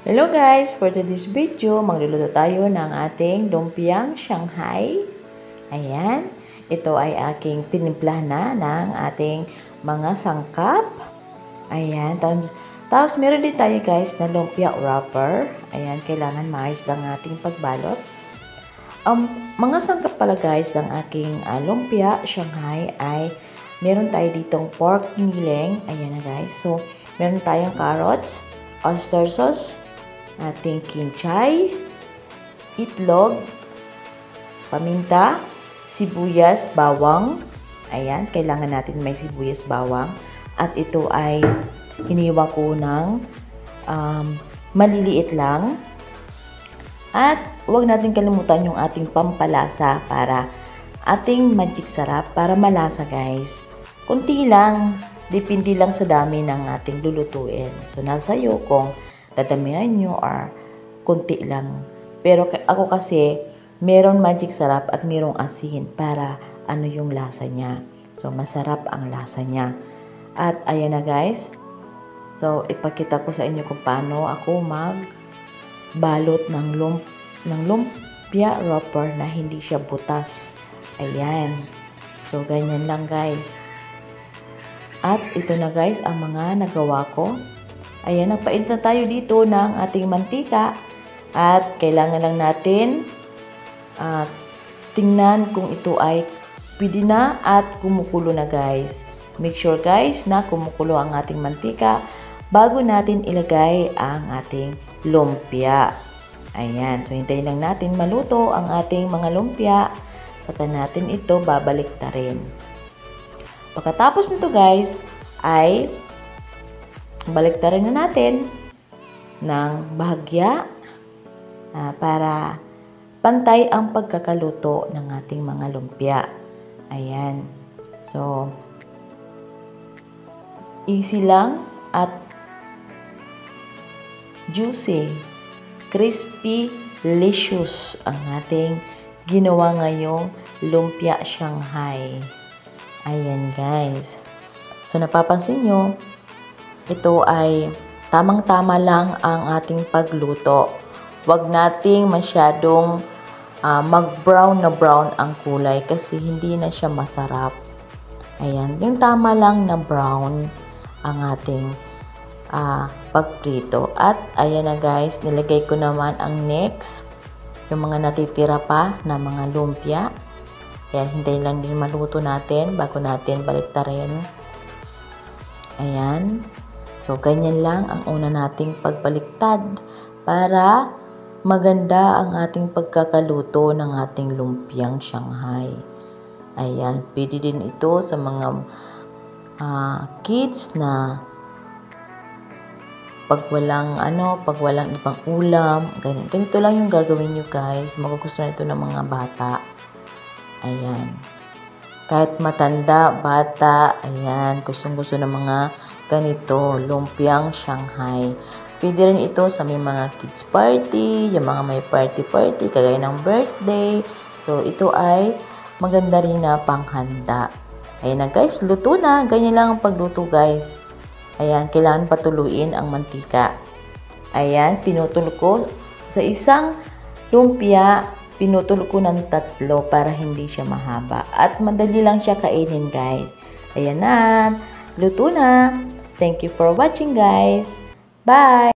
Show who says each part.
Speaker 1: Hello guys! For today's video, magluluto tayo ng ating lumpiang Shanghai. Ayan, ito ay aking tinimpla na ng ating mga sangkap. Ayan, tapos meron din tayo guys na lumpia wrapper. Ayan, kailangan maayos lang ating pagbalot. Mga sangkap pala guys ng aking lumpia Shanghai ay meron tayo ditong pork niling. Ayan na guys. So, meron tayong carrots, oyster sauce, ating kinchay, itlog, paminta, sibuyas, bawang. Ayan, kailangan natin may sibuyas, bawang. At ito ay hiniwa ko ng maliliit lang. At huwag natin kalimutan yung ating pampalasa para ating magic sarap para malasa guys. Kunti lang, depende lang sa dami ng ating lulutuin. So, nasa iyo kung dadamihan nyo or kunti lang. Pero ako kasi, meron magic sarap at merong asin para ano yung lasa niya. So, masarap ang lasa niya. At ayan na guys. So, ipakita ko sa inyo kung paano ako magbalot ng lumpia wrapper na hindi siya butas. Ayan. So, ganyan lang guys. At ito na guys ang mga nagawa ko. Ayan, nagpainit na tayo dito ng ating mantika. At kailangan lang natin tingnan kung ito ay pwede na at kumukulo na guys. Make sure guys na kumukulo ang ating mantika bago natin ilagay ang ating lumpia. Ayan, so hintayin lang natin maluto ang ating mga lumpia. Saka natin ito babaliktarin. Pagkatapos nito guys, ay baliktarin na natin ng bahagya para pantay ang pagkakaluto ng ating mga lumpia. Ayan. So, easy lang at juicy, crispy, delicious ang ating ginawa ngayong lumpia Shanghai. Ayan guys. So, napapansin nyo, ito ay tamang-tama lang ang ating pagluto. Huwag nating masyadong mag-brown na brown ang kulay kasi hindi na siya masarap. Ayan, yung tama lang na brown ang ating pagprito. At ayan na guys, nilagay ko naman ang next, yung mga natitira pa na mga lumpia. Ayan, hintayin lang din maluto natin bago natin baliktarin. Ayan. So, ganyan lang ang una nating pagbaliktad para maganda ang ating pagkakaluto ng ating lumpiang Shanghai. Ayan, pwede din ito sa mga kids na pag walang ibang ulam, ganito lang yung gagawin nyo guys. Magugustuhan ito ng mga bata. Ayan. Kahit matanda, bata, ayan, gustong-gusto ng mga ganito, lumpiang Shanghai. Pwede rin ito sa may mga kids party, yung mga may party-party, kagaya ng birthday. So, ito ay maganda rin na panghanda. Ayan na guys, luto na. Ganyan lang ang pagluto guys. Ayan, kailangan patuluin ang mantika. Ayan, pinutol ko sa isang lumpia, pinutol ko ng 3 para hindi siya mahaba. At madali lang siya kainin guys. Ayan na, luto na. Thank you for watching guys. Bye!